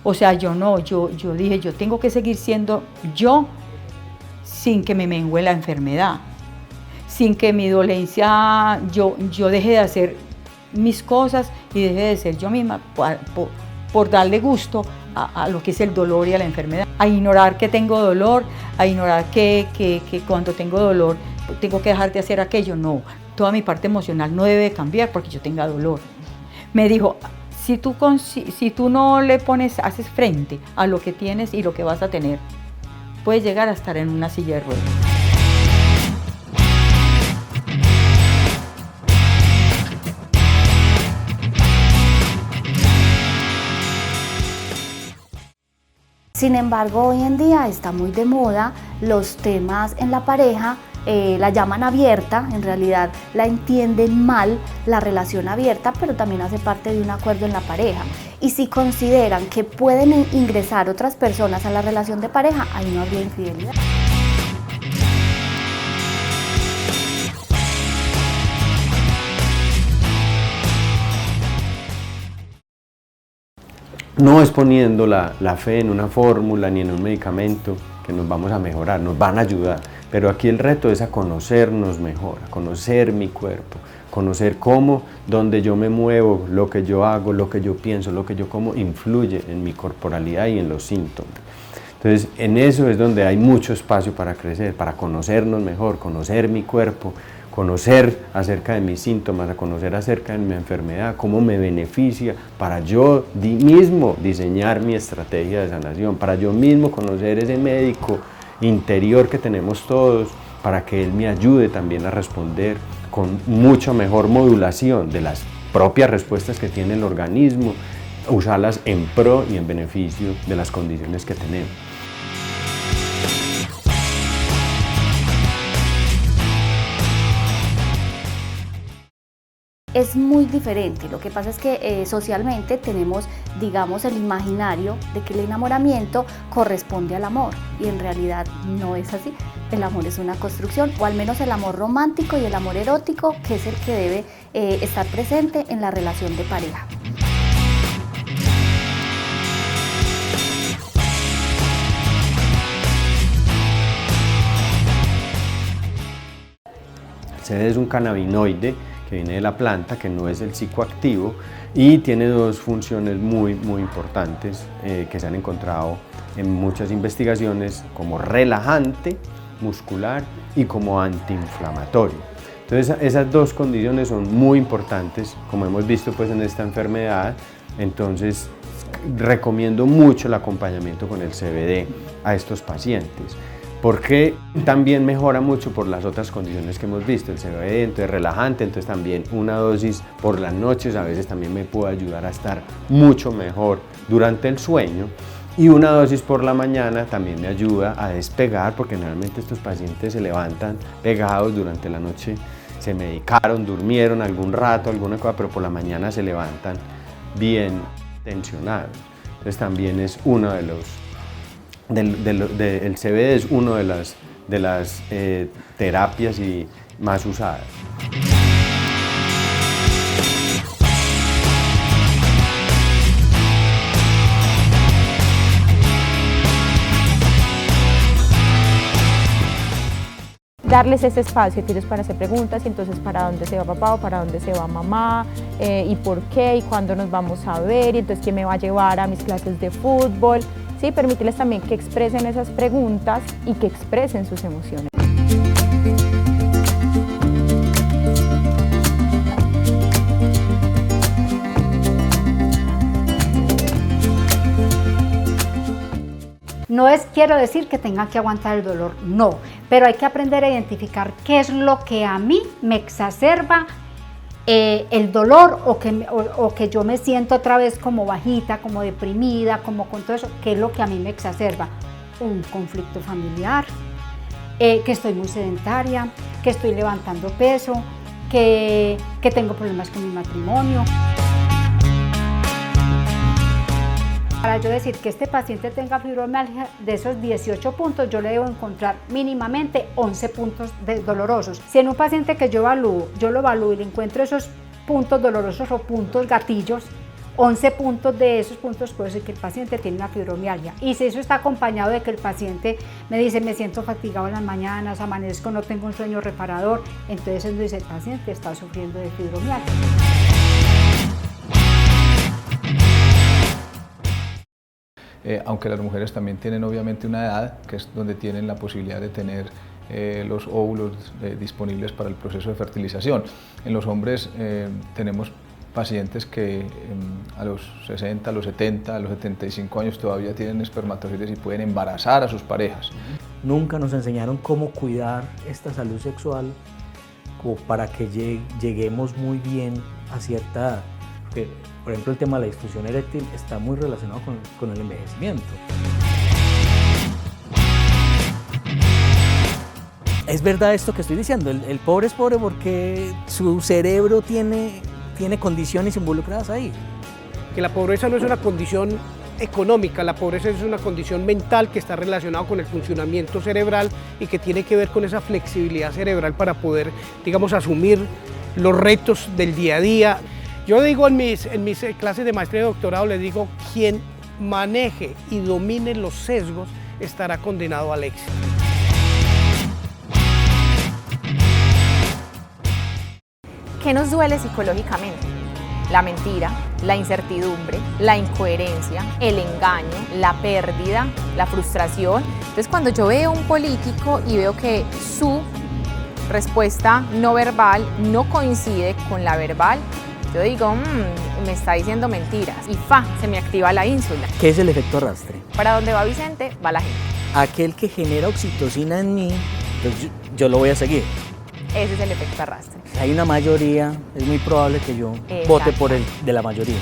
O sea, yo dije, yo tengo que seguir siendo yo sin que me mengue la enfermedad, sin que mi dolencia, yo deje de hacer mis cosas y deje de ser yo misma por darle gusto a lo que es el dolor y a la enfermedad. A ignorar que tengo dolor, a ignorar que cuando tengo dolor tengo que dejar de hacer aquello. No, toda mi parte emocional no debe cambiar porque yo tenga dolor. Me dijo, si tú no le haces frente a lo que tienes y lo que vas a tener, puedes llegar a estar en una silla de ruedas. Sin embargo, hoy en día está muy de moda los temas en la pareja, la llaman abierta, en realidad la entienden mal, la relación abierta, pero también hace parte de un acuerdo en la pareja. Y si consideran que pueden ingresar otras personas a la relación de pareja, ahí no habría infidelidad. No es poniendo la fe en una fórmula ni en un medicamento que nos vamos a mejorar, nos van a ayudar, pero aquí el reto es a conocernos mejor, a conocer mi cuerpo, conocer cómo, donde yo me muevo, lo que yo hago, lo que yo pienso, lo que yo como, influye en mi corporalidad y en los síntomas. Entonces, en eso es donde hay mucho espacio para crecer, para conocernos mejor, conocer mi cuerpo, conocer acerca de mis síntomas, a conocer acerca de mi enfermedad, cómo me beneficia, para yo mismo diseñar mi estrategia de sanación, para yo mismo conocer ese médico interior que tenemos todos, para que él me ayude también a responder con mucha mejor modulación de las propias respuestas que tiene el organismo, usarlas en pro y en beneficio de las condiciones que tenemos. Es muy diferente. Lo que pasa es que socialmente tenemos, digamos, el imaginario de que el enamoramiento corresponde al amor y en realidad no es así. El amor es una construcción, o al menos el amor romántico y el amor erótico, que es el que debe estar presente en la relación de pareja. El CBD es un cannabinoide que viene de la planta, que no es el psicoactivo y tiene dos funciones muy importantes que se han encontrado en muchas investigaciones como relajante muscular y como antiinflamatorio. Entonces esas dos condiciones son muy importantes, como hemos visto pues en esta enfermedad. Entonces recomiendo mucho el acompañamiento con el CBD a estos pacientes, porque también mejora mucho por las otras condiciones que hemos visto. El CBD, entonces relajante, entonces también una dosis por las noches a veces también me puede ayudar a estar mucho mejor durante el sueño, y una dosis por la mañana también me ayuda a despegar, porque generalmente estos pacientes se levantan pegados durante la noche, se medicaron, durmieron algún rato, alguna cosa, pero por la mañana se levantan bien tensionados. Entonces también es uno de los el CBD es una de las terapias más usadas. Darles ese espacio que ellos para hacer preguntas, y entonces para dónde se va papá o para dónde se va mamá, y por qué y cuándo nos vamos a ver, y entonces quién me va a llevar a mis clases de fútbol. Sí, permitirles también que expresen esas preguntas y que expresen sus emociones. No quiero decir que tengan que aguantar el dolor, no, pero hay que aprender a identificar qué es lo que a mí me exacerba el dolor, o que yo me siento otra vez como bajita, como deprimida, como con todo eso, qué es lo que a mí me exacerba. Un conflicto familiar, que estoy muy sedentaria, que estoy levantando peso, que tengo problemas con mi matrimonio. Para yo decir que este paciente tenga fibromialgia, de esos 18 puntos yo le debo encontrar mínimamente 11 puntos dolorosos. Si en un paciente que yo lo evalúo y le encuentro esos puntos dolorosos o puntos gatillos, 11 puntos de esos puntos puede ser que el paciente tiene una fibromialgia. Y si eso está acompañado de que el paciente me dice me siento fatigado en las mañanas, amanezco, no tengo un sueño reparador, entonces él dice el paciente está sufriendo de fibromialgia. Aunque las mujeres también tienen obviamente una edad, que es donde tienen la posibilidad de tener los óvulos disponibles para el proceso de fertilización. En los hombres tenemos pacientes que a los 60, a los 70, a los 75 años todavía tienen espermatozoides y pueden embarazar a sus parejas. Nunca nos enseñaron cómo cuidar esta salud sexual como para que lleguemos muy bien a cierta edad. Porque, por ejemplo, el tema de la disfunción eréctil está muy relacionado con el envejecimiento. Es verdad esto que estoy diciendo, el pobre es pobre porque su cerebro tiene condiciones involucradas ahí. Que la pobreza no es una condición económica, la pobreza es una condición mental que está relacionada con el funcionamiento cerebral y que tiene que ver con esa flexibilidad cerebral para poder, digamos, asumir los retos del día a día. Yo digo en mis clases de maestría y doctorado, les digo, quien maneje y domine los sesgos estará condenado al éxito. ¿Qué nos duele psicológicamente? La mentira, la incertidumbre, la incoherencia, el engaño, la pérdida, la frustración. Entonces, cuando yo veo a un político y veo que su respuesta no verbal no coincide con la verbal, yo digo, me está diciendo mentiras y se me activa la ínsula. ¿Qué es el efecto arrastre? Para donde va Vicente, va la gente. Aquel que genera oxitocina en mí, entonces yo lo voy a seguir. Ese es el efecto arrastre. Hay una mayoría, es muy probable que yo vote por el de la mayoría.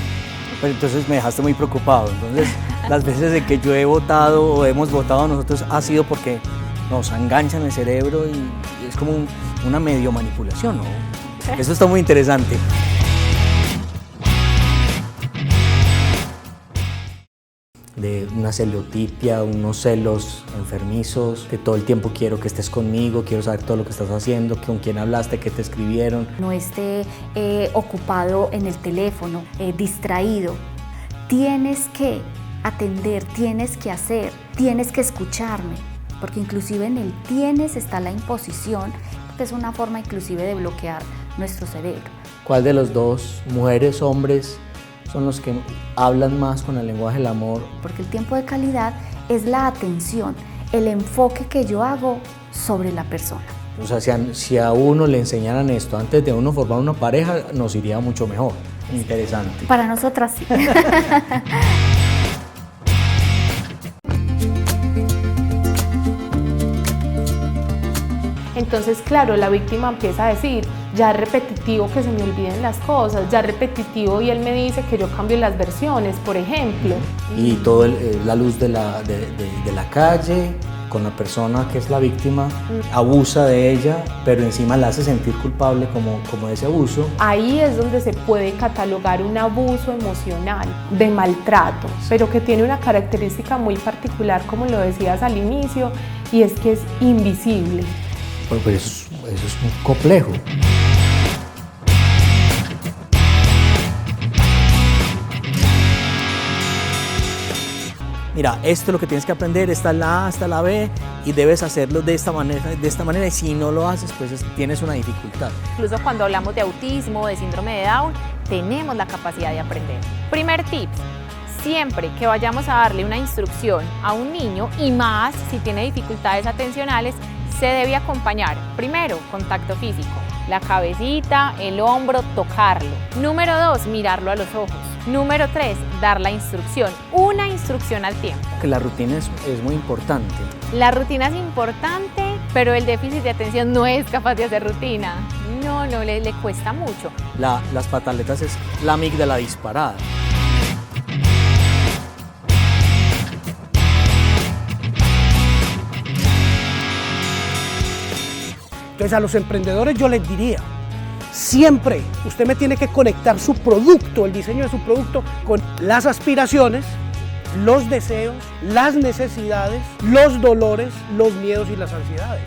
Pero entonces me dejaste muy preocupado. Entonces, las veces en que yo he votado o hemos votado nosotros ha sido porque nos enganchan el cerebro y es como una medio manipulación, ¿no? Eso está muy interesante. De una celotipia, unos celos enfermizos, que todo el tiempo quiero que estés conmigo, quiero saber todo lo que estás haciendo, con quién hablaste, qué te escribieron. No esté ocupado en el teléfono, distraído. Tienes que atender, tienes que hacer, tienes que escucharme, porque inclusive en el tienes está la imposición, que es una forma inclusive de bloquear nuestro cerebro. ¿Cuál de los dos, mujeres, hombres, son los que hablan más con el lenguaje del amor? Porque el tiempo de calidad es la atención, el enfoque que yo hago sobre la persona. O sea, si a uno le enseñaran esto antes de uno formar una pareja, nos iría mucho mejor. Interesante. Para nosotras sí. Entonces, claro, la víctima empieza a decir, ya es repetitivo que se me olviden las cosas, ya es repetitivo y él me dice que yo cambio las versiones, por ejemplo. Y toda la luz de la calle, con la persona que es la víctima, abusa de ella, pero encima la hace sentir culpable como de ese abuso. Ahí es donde se puede catalogar un abuso emocional de maltrato, pero que tiene una característica muy particular, como lo decías al inicio, y es que es invisible. Pues eso es muy complejo. Mira, esto es lo que tienes que aprender, esta es la A, esta es la B, y debes hacerlo de esta manera, y si no lo haces, pues tienes una dificultad. Incluso cuando hablamos de autismo, de síndrome de Down, tenemos la capacidad de aprender. Primer tip, siempre que vayamos a darle una instrucción a un niño, y más si tiene dificultades atencionales, se debe acompañar, primero, contacto físico, la cabecita, el hombro, tocarlo. Número 2, mirarlo a los ojos. Número 3, dar la instrucción, una instrucción al tiempo. Que la rutina es muy importante. La rutina es importante, pero el déficit de atención no es capaz de hacer rutina. No, le cuesta mucho. Las pataletas es la amígdala disparada. Entonces a los emprendedores yo les diría, siempre usted me tiene que conectar su producto, el diseño de su producto, con las aspiraciones, los deseos, las necesidades, los dolores, los miedos y las ansiedades.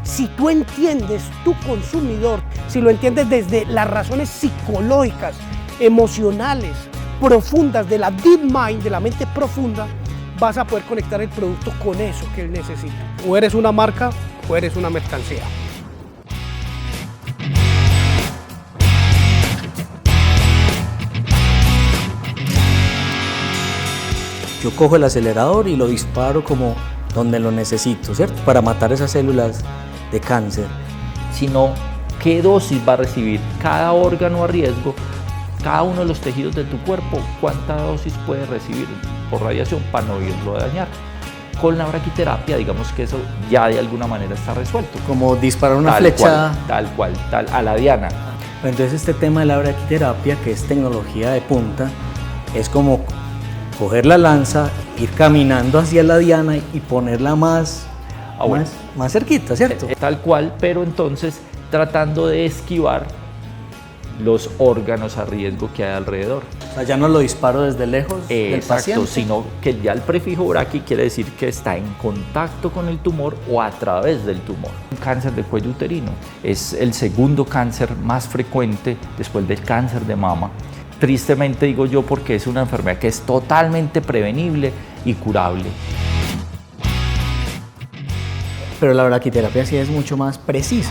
Si tú entiendes tu consumidor, si lo entiendes desde las razones psicológicas, emocionales, profundas de la deep mind, de la mente profunda, vas a poder conectar el producto con eso que él necesita. O eres una marca o eres una mercancía. Yo cojo el acelerador y lo disparo como donde lo necesito, ¿cierto? Para matar esas células de cáncer. Sino qué dosis va a recibir cada órgano a riesgo, cada uno de los tejidos de tu cuerpo, cuánta dosis puede recibir por radiación para no irlo a dañar. Con la braquiterapia, digamos que eso ya de alguna manera está resuelto. Como disparar una flecha. Tal cual, a la diana. Entonces este tema de la braquiterapia, que es tecnología de punta, es como coger la lanza, ir caminando hacia la diana y ponerla más cerquita, ¿cierto? Tal cual, pero entonces tratando de esquivar los órganos a riesgo que hay alrededor. O sea, ya no lo disparo desde lejos del paciente. Sino que ya el prefijo braqui quiere decir que está en contacto con el tumor o a través del tumor. Un cáncer de cuello uterino es el segundo cáncer más frecuente después del cáncer de mama. Tristemente digo yo porque es una enfermedad que es totalmente prevenible y curable. Pero la braquiterapia sí es mucho más precisa.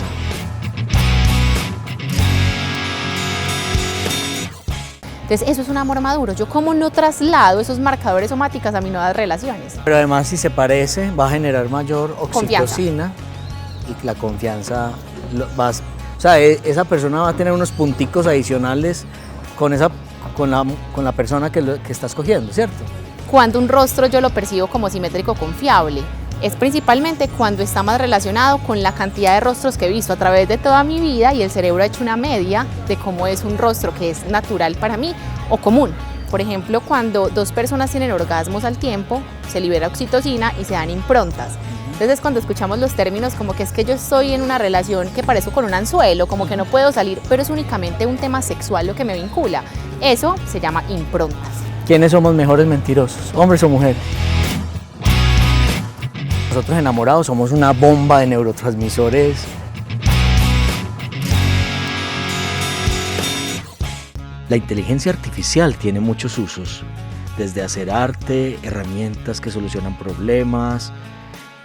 Entonces eso es un amor maduro. Yo como no traslado esos marcadores somáticos a mis nuevas relaciones. Pero además si se parece va a generar mayor oxitocina y la confianza o sea, esa persona va a tener unos punticos adicionales con la persona que estás cogiendo, ¿cierto? Cuando un rostro yo lo percibo como simétrico confiable, es principalmente cuando está más relacionado con la cantidad de rostros que he visto a través de toda mi vida y el cerebro ha hecho una media de cómo es un rostro que es natural para mí o común. Por ejemplo, cuando dos personas tienen orgasmos al tiempo, se libera oxitocina y se dan improntas. Entonces cuando escuchamos los términos como que es que yo estoy en una relación que parezco con un anzuelo, como que no puedo salir, pero es únicamente un tema sexual lo que me vincula. Eso se llama improntas. ¿Quiénes somos mejores mentirosos, hombres o mujeres? Nosotros enamorados somos una bomba de neurotransmisores. La inteligencia artificial tiene muchos usos, desde hacer arte, herramientas que solucionan problemas,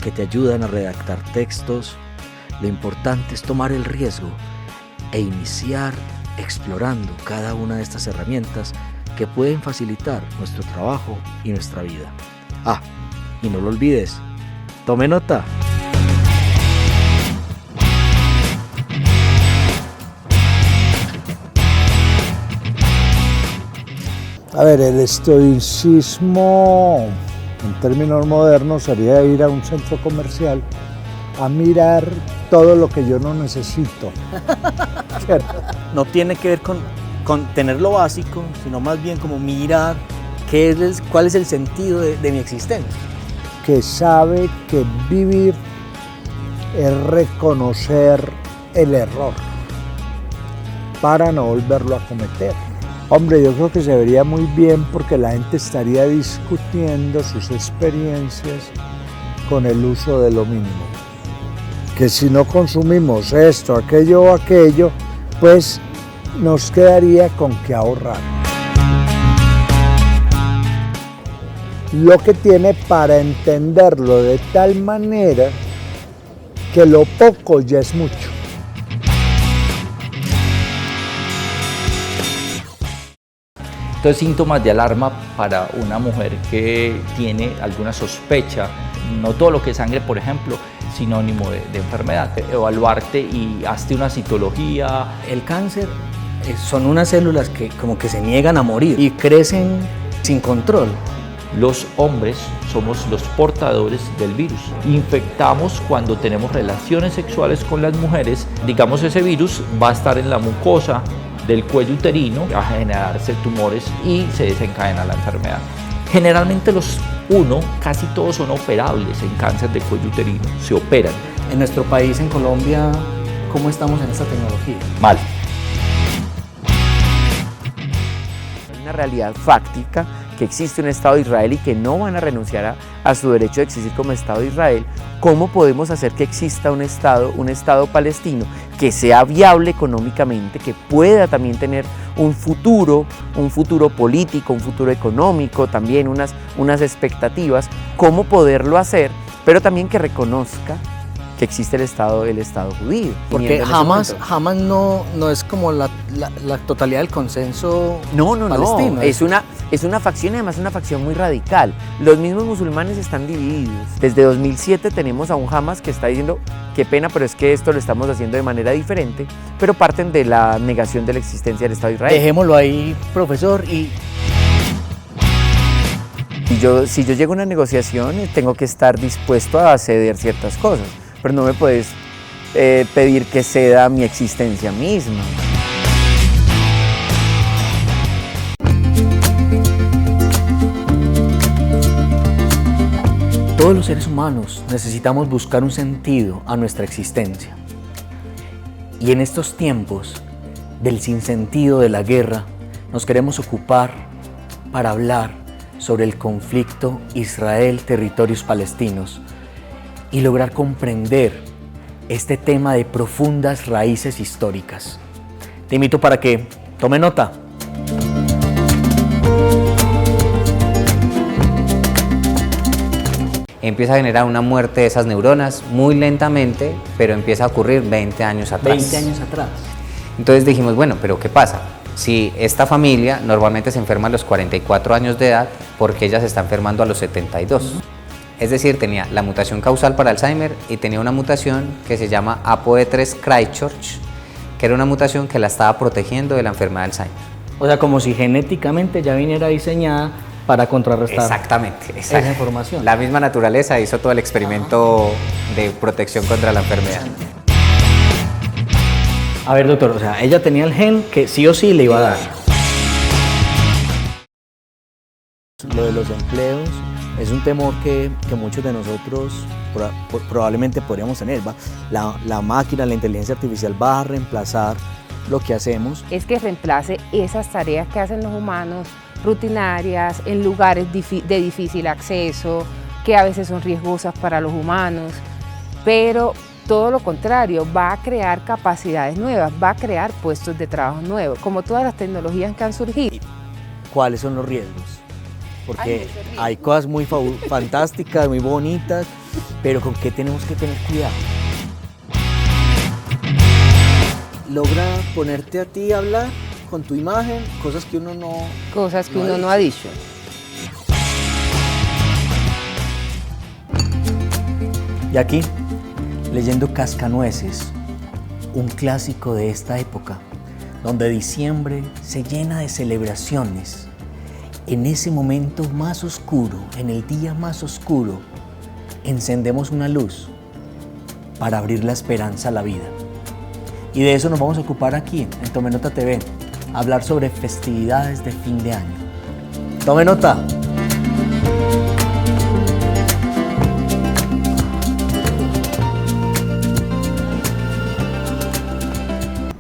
que te ayudan a redactar textos. Lo importante es tomar el riesgo e iniciar explorando cada una de estas herramientas que pueden facilitar nuestro trabajo y nuestra vida. Y no lo olvides, tome nota. A ver, el estoicismo, en términos modernos, sería ir a un centro comercial a mirar todo lo que yo no necesito. ¿Cierto? No tiene que ver con tener lo básico, sino más bien como mirar cuál es el sentido de mi existencia. Que sabe que vivir es reconocer el error para no volverlo a cometer. Hombre, yo creo que se vería muy bien porque la gente estaría discutiendo sus experiencias con el uso de lo mínimo. Que si no consumimos esto, aquello o aquello, pues nos quedaría con que ahorrar. Lo que tiene para entenderlo de tal manera que lo poco ya es mucho. Entonces, síntomas de alarma para una mujer que tiene alguna sospecha, no todo lo que es sangre, por ejemplo, sinónimo de enfermedad. Evaluarte y hazte una citología. El cáncer son unas células que como que se niegan a morir y crecen sin control. Los hombres somos los portadores del virus. Infectamos cuando tenemos relaciones sexuales con las mujeres. Digamos, ese virus va a estar en la mucosa del cuello uterino, va a generarse tumores y se desencadena la enfermedad. Generalmente casi todos son operables en cáncer de cuello uterino, se operan. En nuestro país, en Colombia, ¿cómo estamos en esta tecnología? Mal. Hay una realidad fáctica que existe un Estado de Israel y que no van a renunciar a su derecho de existir como Estado de Israel, ¿cómo podemos hacer que exista un Estado palestino que sea viable económicamente, que pueda también tener un futuro político, un futuro económico, también unas expectativas, cómo poderlo hacer, pero también que reconozca que existe el Estado judío? Porque jamás no es como la totalidad del consenso palestino. No, es una facción, y además una facción muy radical. Los mismos musulmanes están divididos. Desde 2007 tenemos a un Hamas que está diciendo, qué pena, pero es que esto lo estamos haciendo de manera diferente, pero parten de la negación de la existencia del Estado de Israel. Dejémoslo ahí, profesor, y... Si yo llego a una negociación, tengo que estar dispuesto a ceder ciertas cosas, pero no me puedes pedir que ceda mi existencia misma. Todos los seres humanos necesitamos buscar un sentido a nuestra existencia. Y en estos tiempos del sinsentido de la guerra, nos queremos ocupar para hablar sobre el conflicto Israel-territorios palestinos y lograr comprender este tema de profundas raíces históricas. Te invito para que tome nota. Empieza a generar una muerte de esas neuronas muy lentamente, pero empieza a ocurrir 20 años atrás. 20 años atrás. Entonces dijimos, bueno, pero ¿qué pasa? Si esta familia normalmente se enferma a los 44 años de edad, ¿por qué ella se está enfermando a los 72? Es decir, tenía la mutación causal para Alzheimer y tenía una mutación que se llama APOE3-Christchurch, que era una mutación que la estaba protegiendo de la enfermedad de Alzheimer. O sea, como si genéticamente ya viniera diseñada para contrarrestar esa información. La misma naturaleza hizo todo el experimento de protección contra la enfermedad. A ver, doctor, o sea, ella tenía el gen que sí o sí le iba a dar. Lo de los empleos es un temor que muchos de nosotros probablemente podríamos tener. La máquina, la inteligencia artificial va a reemplazar lo que hacemos. Es que reemplace esas tareas que hacen los humanos, rutinarias, en lugares de difícil acceso, que a veces son riesgosas para los humanos, pero todo lo contrario, va a crear capacidades nuevas, va a crear puestos de trabajo nuevos, como todas las tecnologías que han surgido. ¿Cuáles son los riesgos? Porque hay cosas muy fantásticas, muy bonitas, pero ¿con qué tenemos que tener cuidado? Logra ponerte a ti a hablar con tu imagen, cosas que uno no... Cosas que uno no ha dicho. Y aquí, leyendo Cascanueces, un clásico de esta época, donde diciembre se llena de celebraciones. En ese momento más oscuro, en el día más oscuro, encendemos una luz para abrir la esperanza a la vida. Y de eso nos vamos a ocupar aquí, en Tome Nota TV, hablar sobre festividades de fin de año. ¡Tome nota!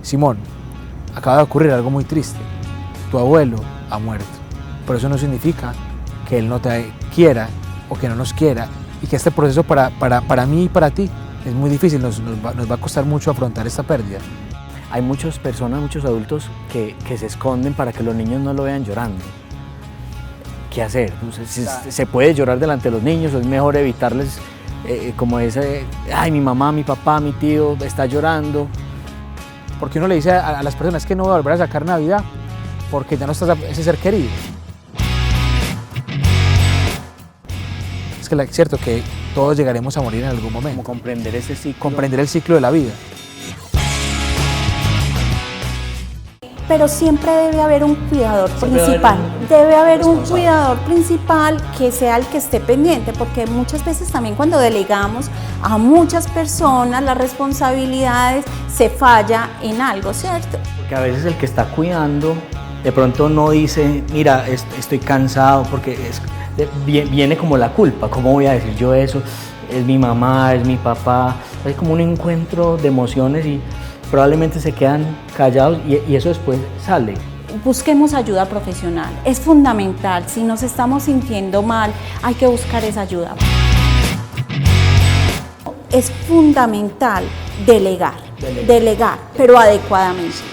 Simón, acaba de ocurrir algo muy triste. Tu abuelo ha muerto. Pero eso no significa que él no te quiera o que no nos quiera y que este proceso para mí y para ti es muy difícil, nos va a costar mucho afrontar esta pérdida. Hay muchas personas, muchos adultos que se esconden para que los niños no lo vean llorando. ¿Qué hacer? ¿Se puede llorar delante de los niños o es mejor evitarles como ese, ay, mi mamá, mi papá, mi tío está llorando? Porque uno le dice a las personas que no voy a volver a sacar Navidad porque ya no está ese ser querido. Es que es cierto que todos llegaremos a morir en algún momento. Como comprender ese ciclo. Comprender el ciclo de la vida. Pero siempre debe haber un cuidador principal. Debe haber un cuidador principal que sea el que esté pendiente, porque muchas veces también cuando delegamos a muchas personas las responsabilidades se falla en algo, ¿cierto? Porque a veces el que está cuidando de pronto no dice, mira, estoy cansado, porque viene como la culpa, ¿cómo voy a decir yo eso? Es mi mamá, es mi papá, hay como un encuentro de emociones y probablemente se quedan callados y eso después sale. busquemos ayuda profesional. Es fundamental, si nos estamos sintiendo mal, hay que buscar esa ayuda. Es fundamental delegar, pero adecuadamente.